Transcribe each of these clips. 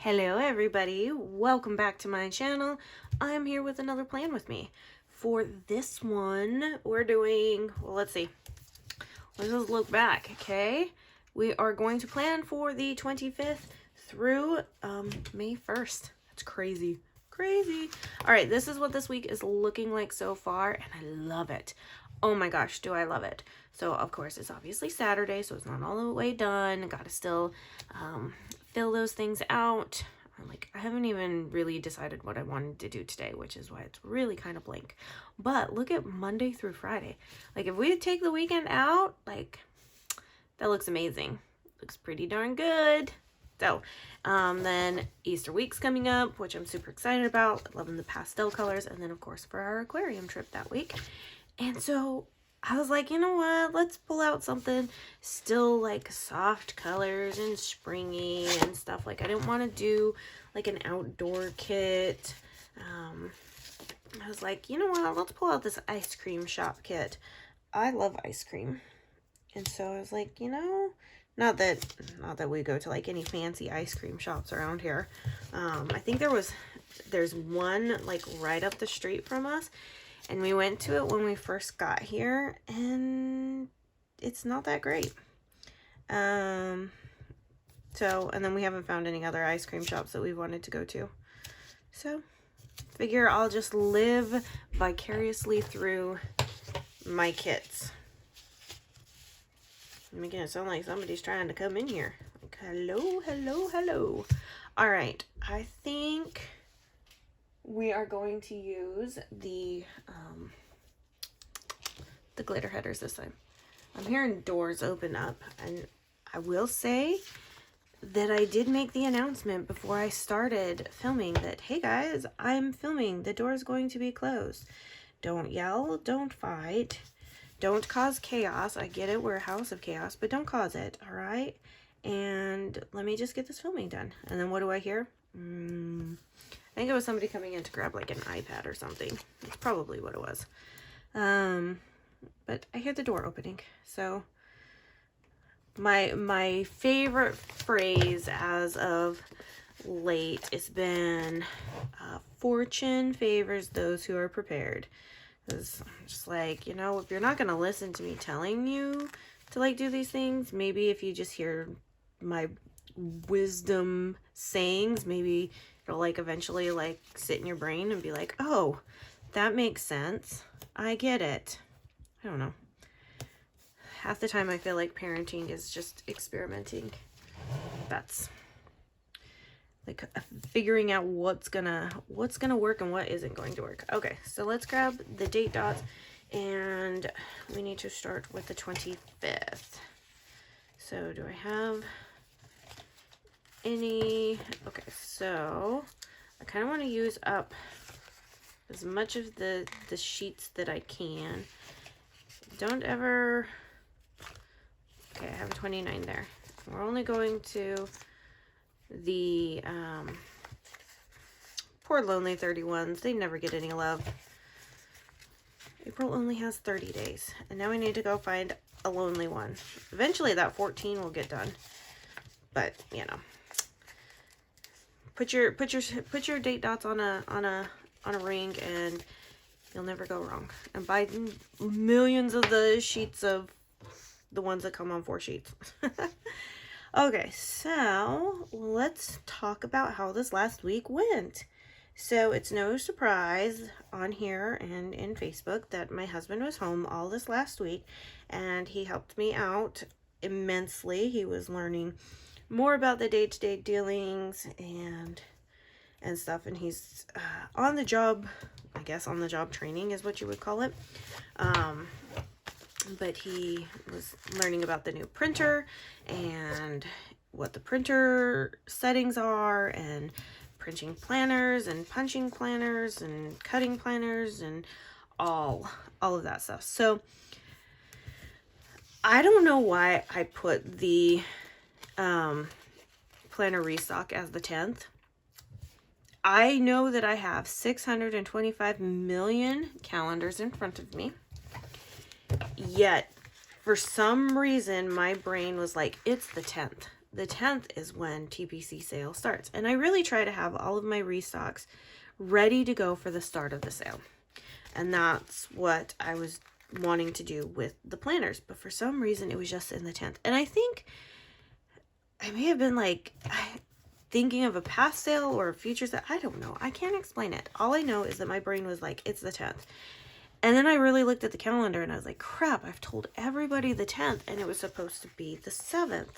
Hello everybody, welcome back to my channel. I'm here with another plan with me. For this one, we're doing, well, let's see. Let's just look back, okay? We are going to plan for the 25th through May 1st. That's crazy. Crazy. All right, this is what this week is looking like so far, and I love it. Oh my gosh, do I love it. So, of course, it's obviously Saturday, so it's not all the way done. Gotta still fill those things out. I haven't even really decided what I wanted to do today, which is why it's really kind of blank. But look at Monday through Friday. Like, if we take the weekend out, like, that looks amazing. Looks pretty darn good. So, then Easter week's coming up, which I'm super excited about. Loving the pastel colors. And then, of course, for our aquarium trip that week. And so I was like, you know what? Let's pull out something still like soft colors and springy and stuff. Like, I didn't want to do like an outdoor kit. I was like, you know what? Let's pull out this ice cream shop kit. I love ice cream. And so I was like, you know, not that we go to like any fancy ice cream shops around here. I think there's one like right up the street from us. And we went to it when we first got here, and it's not that great. And then we haven't found any other ice cream shops that we wanted to go to. So, figure I'll just live vicariously through my kits. I'm making it sound like somebody's trying to come in here. Like, hello, hello, hello. All right, I think we are going to use the glitter headers this time. I'm hearing doors open up, and I will say that I did make the announcement before I started filming that, hey guys, I'm filming. The door is going to be closed. Don't yell, don't fight, don't cause chaos. I get it, we're a house of chaos, but don't cause it, all right? And let me just get this filming done. And then what do I hear? I think it was somebody coming in to grab like an iPad or something. That's probably what it was. But I hear the door opening. So my favorite phrase as of late has been fortune favors those who are prepared. Because I'm just like, you know, if you're not going to listen to me telling you to like do these things, maybe if you just hear my wisdom sayings, maybe it'll like eventually like sit in your brain and be like, oh, that makes sense. I get it. I don't know. Half the time I feel like parenting is just experimenting. That's like figuring out what's gonna work and what isn't going to work. Okay, so let's grab the date dots, and we need to start with the 25th. So do I have any? Okay, so I kind of want to use up as much of the sheets that I can. Don't ever. Okay, I have 29 there. We're only going to the poor lonely 31s. They never get any love. April only has 30 days, and now we need to go find a lonely one. Eventually that 14 will get done, but you know, put your date dots on a ring and you'll never go wrong. And buy millions of the sheets of the ones that come on 4 sheets. Okay, so let's talk about how this last week went. So it's no surprise on here and in Facebook that my husband was home all this last week, and he helped me out immensely. He was learning more about the day-to-day dealings and stuff, and he's on the job, I guess on the job training is what you would call it. But he was learning about the new printer and what the printer settings are, and printing planners and punching planners and cutting planners and all of that stuff. So I don't know why I put the planner restock as the 10th. I know that I have 625 million calendars in front of me. Yet, for some reason, my brain was like, it's the 10th. the 10th is when TPC sale starts. And I really try to have all of my restocks ready to go for the start of the sale. And that's what I was wanting to do with the planners. But for some reason, it was just in the 10th. And I think I may have been like thinking of a past sale or a future sale. I don't know. I can't explain it. All I know is that my brain was like, it's the 10th. And then I really looked at the calendar and I was like, crap, I've told everybody the 10th and it was supposed to be the 7th.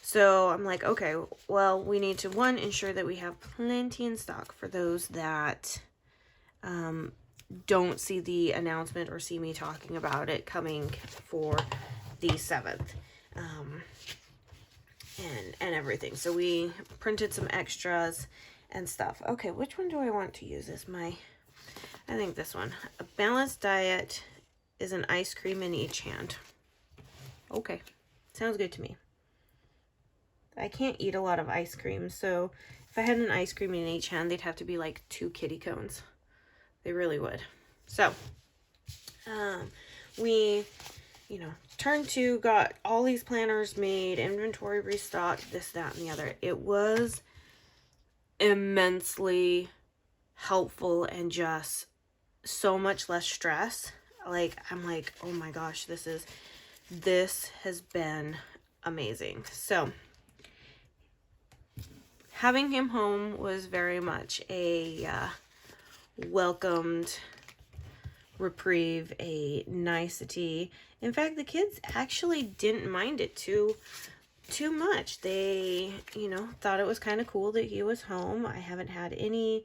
So I'm like, okay, well, we need to, one, ensure that we have plenty in stock for those that don't see the announcement or see me talking about it coming for the 7th. And everything. So we printed some extras and stuff. Okay, which one do I want to use as my, I think this one. A balanced diet is an ice cream in each hand. Okay, sounds good to me. I can't eat a lot of ice cream, so if I had an ice cream in each hand, they'd have to be like 2 kitty cones. They really would. So, we, you know, turn 2, got all these planners made, inventory restocked, this, that, and the other. It was immensely helpful and just so much less stress. Like, I'm like, oh my gosh, this has been amazing. So, having him home was very much a welcomed reprieve, a nicety. In fact, the kids actually didn't mind it too much. They, you know, thought it was kind of cool that he was home. I haven't had any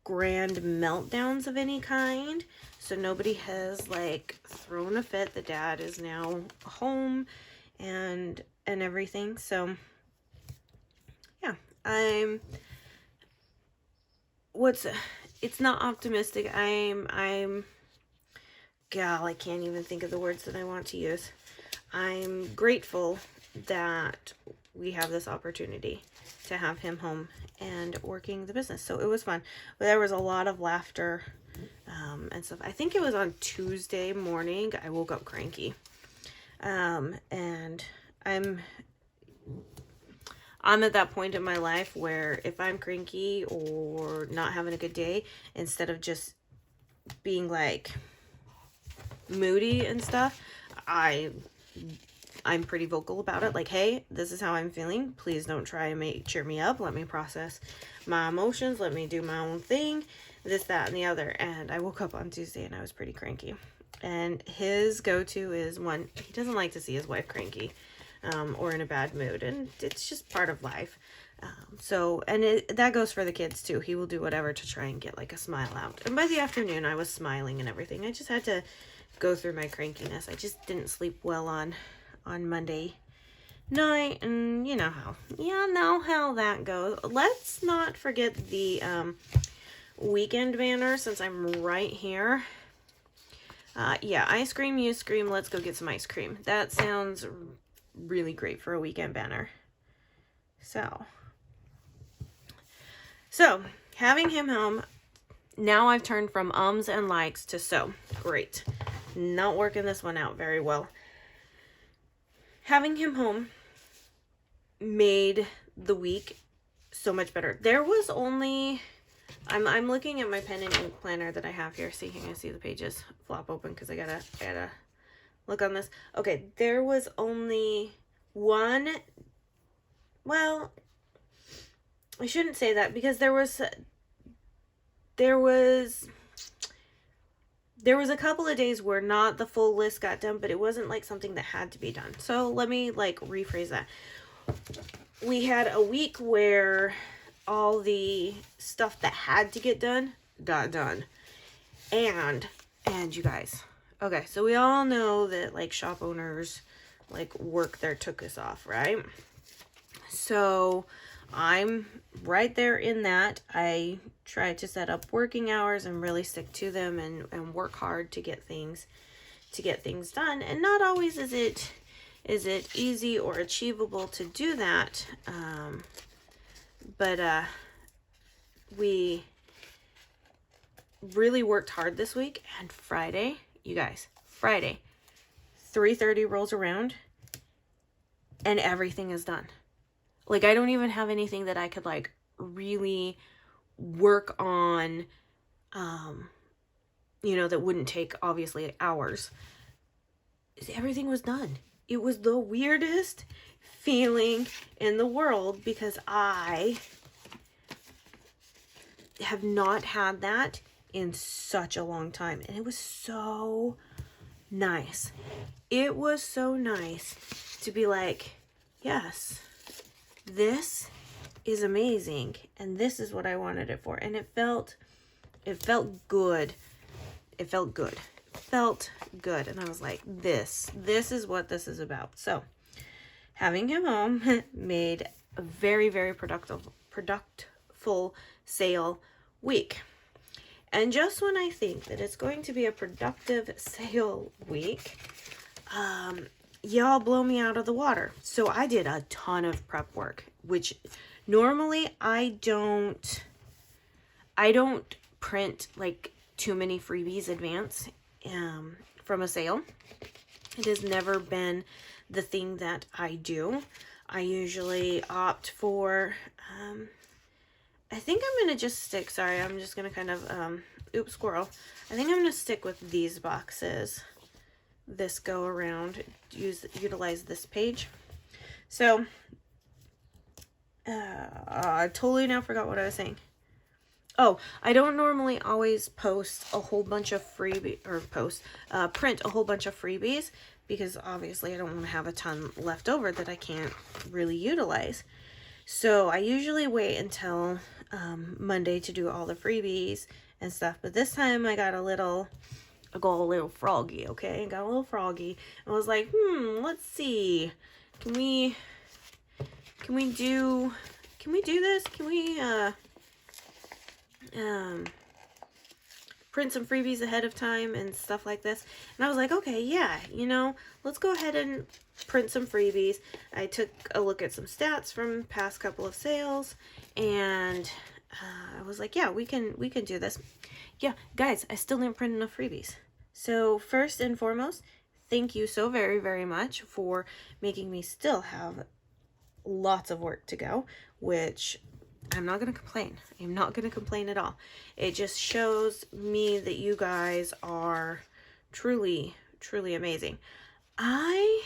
grand meltdowns of any kind, so nobody has like thrown a fit. The dad is now home and everything. So yeah, it's not optimistic. Gal, I can't even think of the words that I want to use. I'm grateful that we have this opportunity to have him home and working the business. So it was fun. But there was a lot of laughter and stuff. I think it was on Tuesday morning. I woke up cranky. And I'm at that point in my life where if I'm cranky or not having a good day, instead of just being like moody and stuff, I'm pretty vocal about it. Like, hey, this is how I'm feeling. Please don't try and cheer me up. Let me process my emotions. Let me do my own thing. This, that, and the other. And I woke up on Tuesday and I was pretty cranky. And his go-to is one, he doesn't like to see his wife cranky or in a bad mood. And it's just part of life. That goes for the kids too. He will do whatever to try and get like a smile out. And by the afternoon, I was smiling and everything. I just had to go through my crankiness. I just didn't sleep well on Monday night, and you know how that goes. Let's not forget the weekend banner, since I'm right here. Yeah, ice cream, you scream, let's go get some ice cream. That sounds really great for a weekend banner. So having him home, now I've turned from ums and likes to so. Great. Not working this one out very well. Having him home made the week so much better. There was only, I'm looking at my pen and ink planner that I have here. See, you can see the pages flop open because I gotta look on this. Okay, there was only one, well, I shouldn't say that, because there was a couple of days where not the full list got done, but it wasn't like something that had to be done. So let me like rephrase that. We had a week where all the stuff that had to get done got done. And you guys, okay, so we all know that like shop owners like work their tuchus off, right? So I'm right there in that. I try to set up working hours and really stick to them and work hard to get things done. And not always is it easy or achievable to do that. But we really worked hard this week. And Friday, you guys, Friday, 3:30 rolls around and everything is done. Like, I don't even have anything that I could like really work on, you know, that wouldn't take obviously hours. Everything was done. It was the weirdest feeling in the world because I have not had that in such a long time, and it was so nice. It was so nice to be like, yes, this is amazing, and this is what I wanted it for. And it felt good. It felt good. Felt good. And I was like, this is what this is about. So having him home made a very, very productful sale week. And just when I think that it's going to be a productive sale week, y'all blow me out of the water. So I did a ton of prep work, which normally I don't print like too many freebies advance from a sale. It has never been the thing that I do. I usually opt for, I think I'm going to just stick, sorry, I'm just going to kind of, oops, squirrel. I think I'm going to stick with these boxes this go around, utilize this page. So, I totally now forgot what I was saying. Oh, I don't normally always post a whole bunch of print a whole bunch of freebies, because obviously I don't want to have a ton left over that I can't really utilize. So I usually wait until Monday to do all the freebies and stuff. But this time I got a little froggy, okay? I got a little froggy. I was like, let's see. Can we do this? Can we print some freebies ahead of time and stuff like this? And I was like, okay, yeah, you know, let's go ahead and print some freebies. I took a look at some stats from past couple of sales, and I was like, yeah, we can do this. Yeah, guys, I still didn't print enough freebies. So first and foremost, thank you so very, very much for making me still have lots of work to go, which I'm not going to complain. I'm not going to complain at all. It just shows me that you guys are truly, truly amazing. I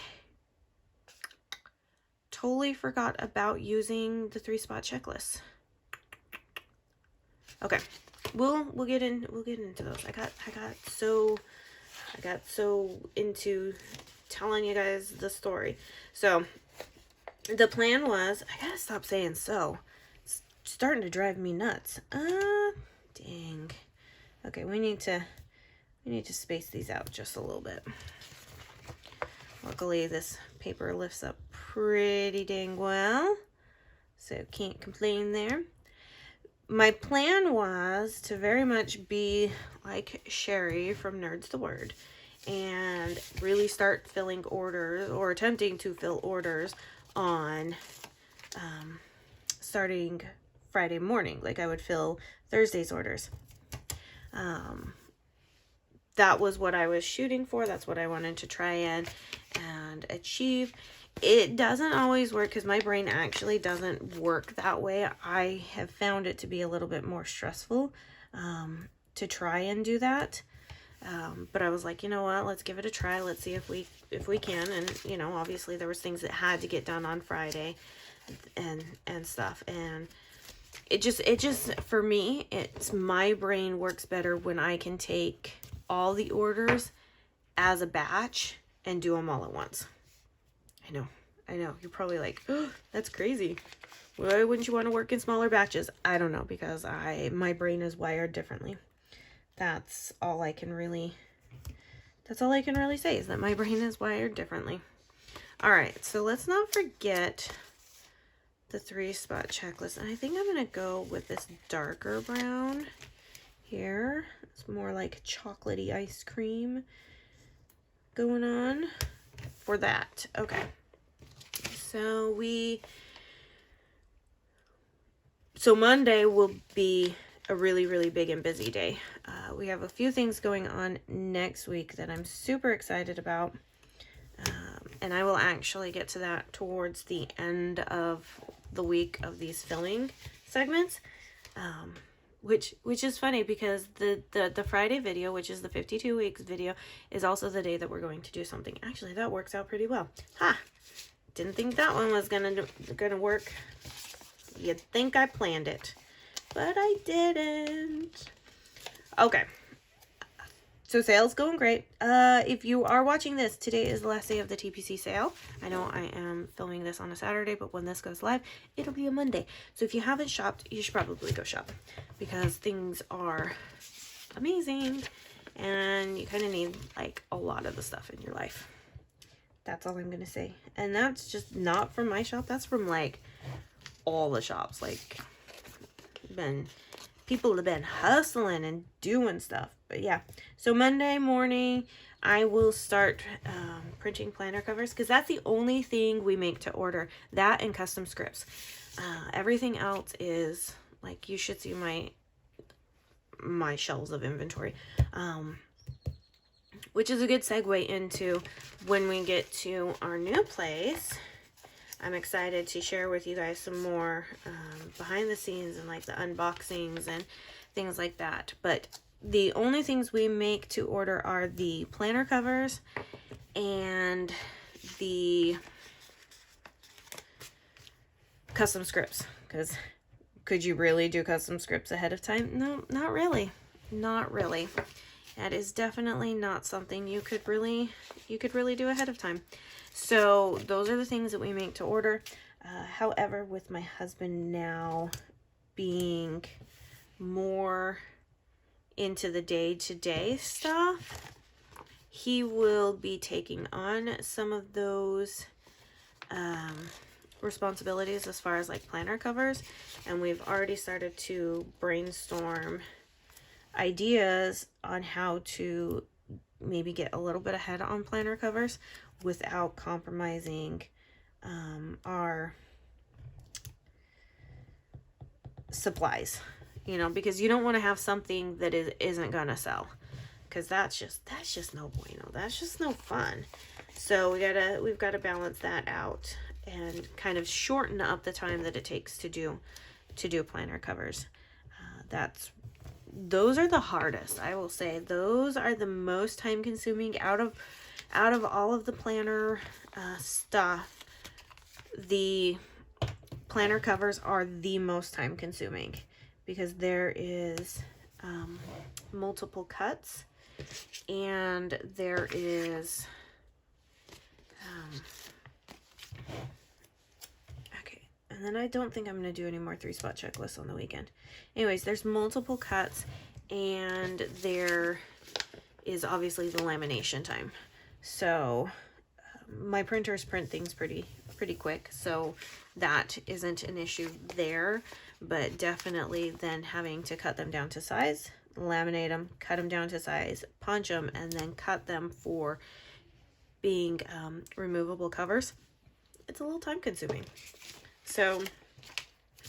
totally forgot about using the 3-spot checklist. Okay, we'll get into those. I got so into telling you guys the story. So the plan was, I gotta stop saying so. It's starting to drive me nuts. Dang. Okay, we need to space these out just a little bit. Luckily, this paper lifts up pretty dang well, so can't complain there. My plan was to very much be like Sherry from Nerds the Word and really start filling orders, or attempting to fill orders, on starting Friday morning. Like, I would fill Thursday's orders. That was what I was shooting for. That's what I wanted to try and achieve. It doesn't always work because my brain actually doesn't work that way. I have found it to be a little bit more stressful to try and do that. But I was like, you know what, let's give it a try. Let's see if we can. And, you know, obviously there was things that had to get done on Friday and stuff. And it just, for me, it's, my brain works better when I can take all the orders as a batch and do them all at once. I know. You're probably like, oh, that's crazy. Why wouldn't you want to work in smaller batches? I don't know, because my brain is wired differently. That's all I can really say, is that my brain is wired differently. All right, so let's not forget the 3-spot checklist. And I think I'm going to go with this darker brown here. It's more like chocolatey ice cream going on for that. Okay. So Monday will be a really, really big and busy day. We have a few things going on next week that I'm super excited about. and I will actually get to that towards the end of the week of these filming segments. Which is funny because the Friday video, which is the 52 weeks video, is also the day that we're going to do something. Actually, that works out pretty well. Ha! Didn't think that one was gonna work. You'd think I planned it, but I didn't. Okay. So sale's going great. If you are watching this, today is the last day of the TPC sale. I know I am filming this on a Saturday, but when this goes live, it'll be a Monday. So if you haven't shopped, you should probably go shop because things are amazing and you kind of need like a lot of the stuff in your life. That's all I'm going to say. And that's just not from my shop. That's from like all the shops. Like people have been hustling and doing stuff. But yeah, so Monday morning I will start printing planner covers because that's the only thing we make to order. That and custom scripts. Everything else is like, you should see my shelves of inventory, which is a good segue into when we get to our new place. I'm excited to share with you guys some more behind the scenes and like the unboxings and things like that. But the only things we make to order are the planner covers and the custom scripts. Because could you really do custom scripts ahead of time? No, not really. Not really. That is definitely not something you could really do ahead of time. So those are the things that we make to order. However, with my husband now being more into the day-to-day stuff, he will be taking on some of those responsibilities as far as like planner covers, and we've already started to brainstorm ideas on how to maybe get a little bit ahead on planner covers without compromising our supplies, you know, because you don't want to have something that isn't gonna sell, because that's just no bueno. That's just no fun. So we've got to balance that out and kind of shorten up the time that it takes to do planner covers. Those are the hardest, I will say. Those are the most time consuming out of all of the planner stuff. The planner covers are the most time consuming because there is multiple cuts, and there is okay, and then I don't think I'm going to do any more 3-spot checklists on the weekend. Anyways, there's multiple cuts, and there is obviously the lamination time. So my printers print things pretty quick, so that isn't an issue there. But definitely then having to cut them down to size, laminate them, cut them down to size, punch them, and then cut them for being removable covers, it's a little time consuming. So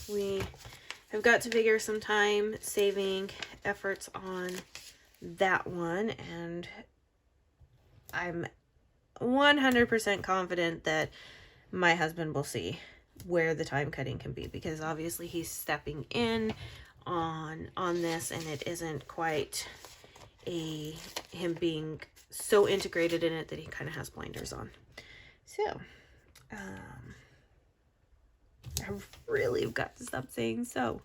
we have got to figure some time saving efforts on that one, and I'm 100% confident that my husband will see where the time cutting can be, because obviously he's stepping in on this, and it isn't quite him being so integrated in it that he kind of has blinders on. So I really have got to stop saying so.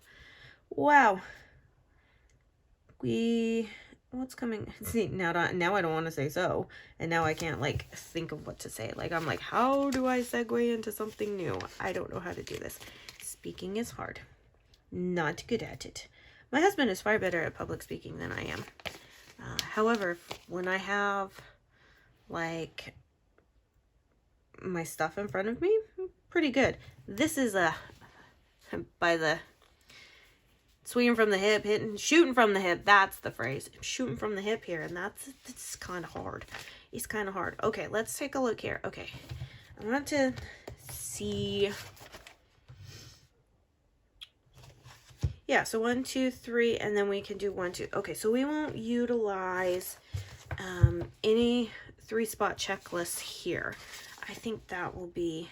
Wow. What's coming? See, now I don't want to say so, and now I can't like think of what to say. Like, I'm like, how do I segue into something new? I don't know how to do this. Speaking is hard. Not good at it. My husband is far better at public speaking than I am. However, when I have like my stuff in front of me, I'm pretty good. This is by the swinging from the hip, shooting from the hip. That's the phrase. I'm shooting from the hip here, and it's kind of hard. It's kind of hard. Okay, let's take a look here. Okay, I want to see. Yeah, so 1, 2, 3, and then we can do 1, 2. Okay, so we won't utilize any 3-spot checklists here. I think that'll be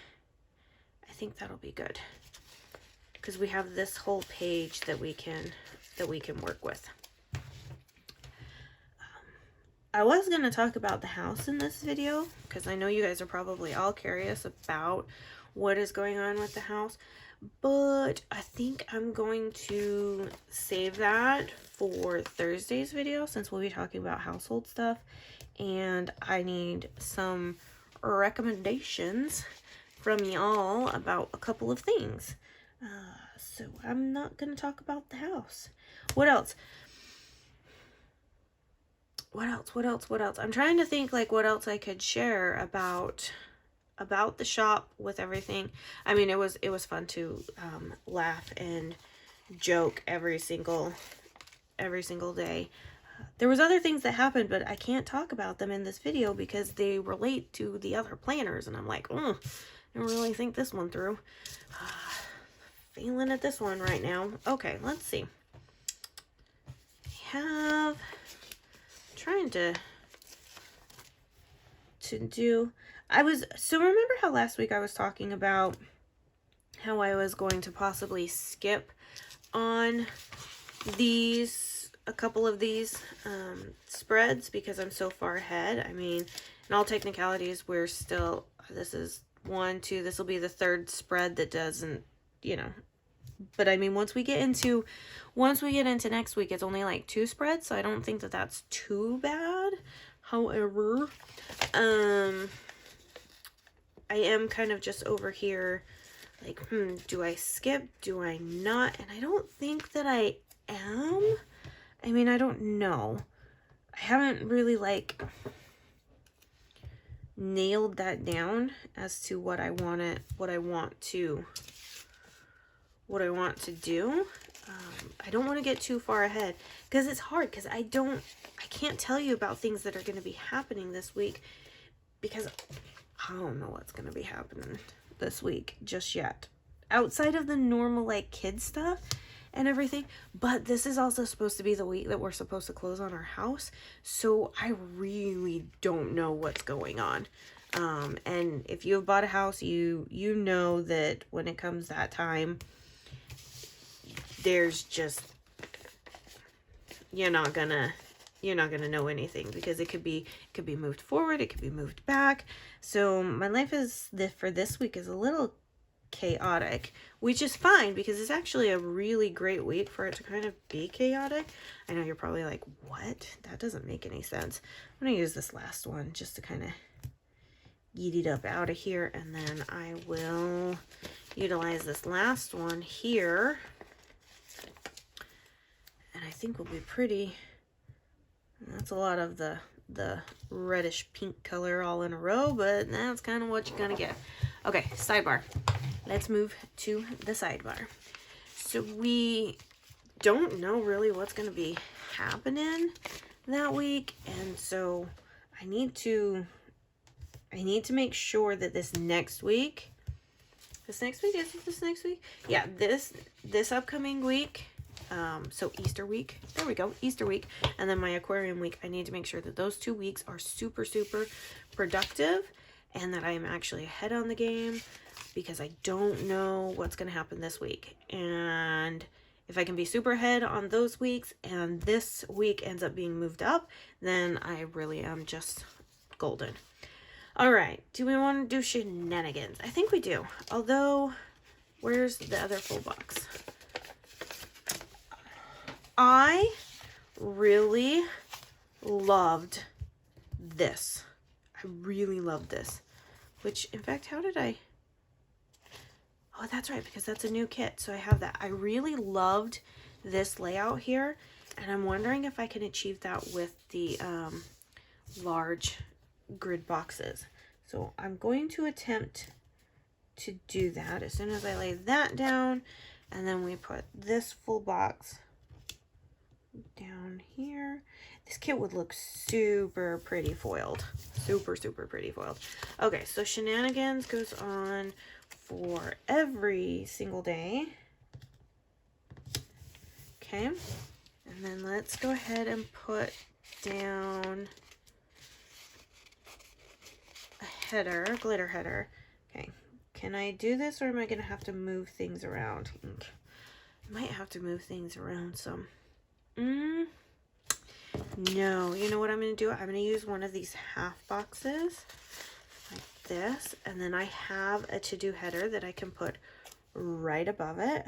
good, because we have this whole page that we can work with. I was going to talk about the house in this video, because I know you guys are probably all curious about what is going on with the house, but I think I'm going to save that for Thursday's video, since we'll be talking about household stuff, and I need some recommendations from y'all about a couple of things. So I'm not going to talk about the house. What else? What else? I'm trying to think like what else I could share about the shop with everything. I mean, it was fun to laugh and joke every single day. There was other things that happened, but I can't talk about them in this video because they relate to the other planners, and I'm like, oh, I don't really think this one through. Failing at this one right now. Okay, let's see. We have trying to do. So remember how last week I was talking about how I was going to possibly skip on a couple of these spreads because I'm so far ahead. I mean, in all technicalities, we're still, this is 1, 2, this will be the 3rd spread that doesn't, you know, but I mean, once we get into next week, it's only like 2 spreads, so I don't think that that's too bad. However, I am kind of just over here like, do I skip? Do I not? And I don't think that I am. I mean, I don't know. I haven't really like nailed that down as to what I want to do. I don't want to get too far ahead because it's hard, because I can't tell you about things that are going to be happening this week because I don't know what's going to be happening this week just yet, outside of the normal like kid stuff and everything. But this is also supposed to be the week that we're supposed to close on our house, so I really don't know what's going on. And if you've bought a house, you know that when it comes that time, there's just, you're not gonna know anything, because it could be moved forward, it could be moved back. So my life for this week is a little chaotic, which is fine because it's actually a really great week for it to kind of be chaotic. I know you're probably like, what? That doesn't make any sense. I'm gonna use this last one just to kind of eat it up out of here, and then I will utilize this last one here, and I think we'll be pretty. That's a lot of the reddish pink color all in a row, but that's kind of what you're gonna get. Okay, sidebar. Let's move to the sidebar. So we don't know really what's gonna be happening that week, and so I need to make sure that this next week, yeah, this upcoming week, so Easter week, there we go, Easter week, and then my aquarium week, I need to make sure that those 2 weeks are super, super productive, and that I am actually ahead on the game, because I don't know what's going to happen this week. And if I can be super ahead on those weeks, and this week ends up being moved up, then I really am just golden. All right, do we want to do shenanigans? I think we do, although, where's the other full box? I really loved this. I really loved this. Which, in fact, how did I... Oh, that's right, because that's a new kit, so I have that. I really loved this layout here, and I'm wondering if I can achieve that with the large grid boxes. So I'm going to attempt to do that as soon as I lay that down, and then we put this full box down here. This kit would look super pretty foiled. Super, super pretty foiled. Okay, so shenanigans goes on for every single day. Okay, and then let's go ahead and put down a header, glitter header. Okay, can I do this or am I going to have to move things around? I might have to move things around some. No, you know what I'm going to do? I'm going to use one of these half boxes like this, and then I have a to-do header that I can put right above it,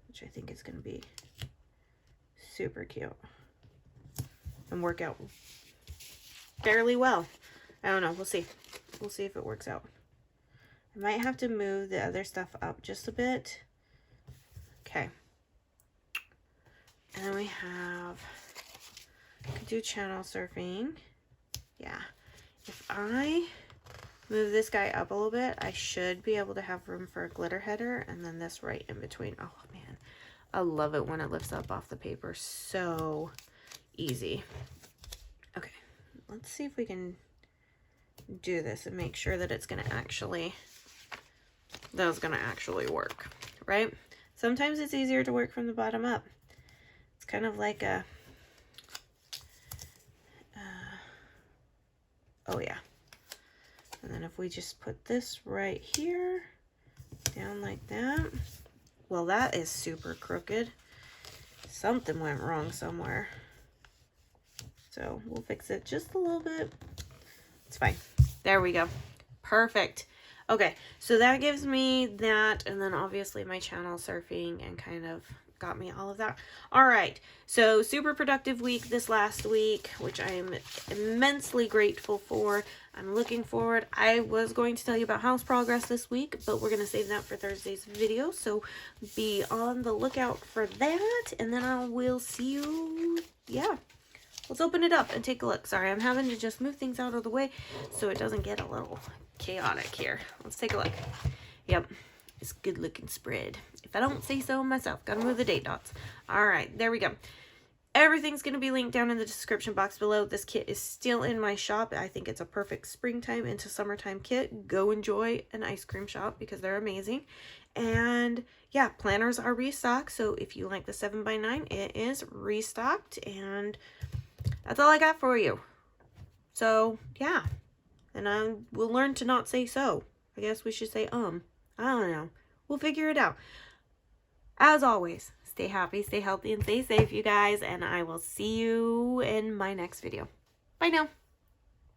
which I think is going to be super cute and work out fairly well. I don't know. We'll see. We'll see if it works out. I might have to move the other stuff up just a bit. Okay. And then we have, could do channel surfing. Yeah. If I move this guy up a little bit, I should be able to have room for a glitter header, and then this right in between. Oh man, I love it when it lifts up off the paper. So easy. Okay, let's see if we can do this and make sure that it's gonna actually, work, right? Sometimes it's easier to work from the bottom up. It's kind of like a, oh yeah. And then if we just put this right here, down like that. Well, that is super crooked. Something went wrong somewhere. So we'll fix it just a little bit. It's fine. There we go. Perfect. Okay, so that gives me that, and then obviously my channel surfing, and kind of got me all of that. All right, so super productive week this last week, which I'm immensely grateful for. I'm looking forward. I was going to tell you about house progress this week, but we're going to save that for Thursday's video, so be on the lookout for that, and then I will see you, yeah. Let's open it up and take a look. Sorry, I'm having to just move things out of the way so it doesn't get a little chaotic here. Let's take a look. Yep, it's a good looking spread. If I don't say so myself, gotta move the date dots. All right, there we go. Everything's going to be linked down in the description box below. This kit is still in my shop. I think it's a perfect springtime into summertime kit. Go enjoy an ice cream shop because they're amazing. And yeah, planners are restocked. So if you like the 7x9, it is restocked. And that's all I got for you. So yeah, and I will learn to not say so. I guess we should say I don't know. We'll figure it out. As always, stay happy, stay healthy, and stay safe, you guys. And I will see you in my next video. Bye now.